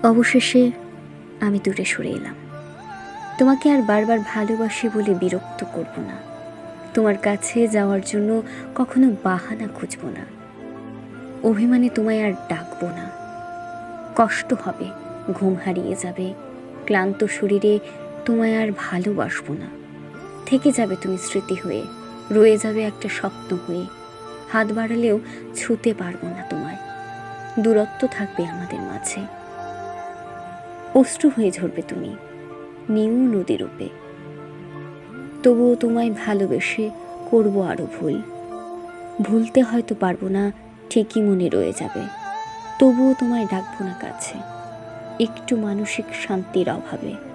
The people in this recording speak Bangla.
অবশেষে আমি দূরে সরে এলাম। তোমাকে আর বারবার ভালোবাসি বলে বিরক্ত করব না। তোমার কাছে যাওয়ার জন্য কখনো বাহানা খুঁজব না। অভিমানে তোমায় আর ডাকবো না। কষ্ট হবে, ঘুম হারিয়ে যাবে, ক্লান্ত শরীরে তোমায় আর ভালোবাসবো না। থেকে যাবে তুমি স্মৃতি হয়ে, রয়ে যাবে একটা স্বপ্ন হয়ে। হাত বাড়ালেও ছুঁতে পারবো না তোমায়। দূরত্ব থাকবে আমাদের মাঝে। অশ্রু হয়ে ঝরবে তুমি নিউ নদী রূপে। তবুও তোমায় ভালোবেসে করবো আরো ভুল। ভুলতে হয়তো পারবো না, ঠিকই মনে রয়ে যাবে। তবুও তোমায় ডাকবো না কাছে, একটু মানসিক শান্তির অভাবে।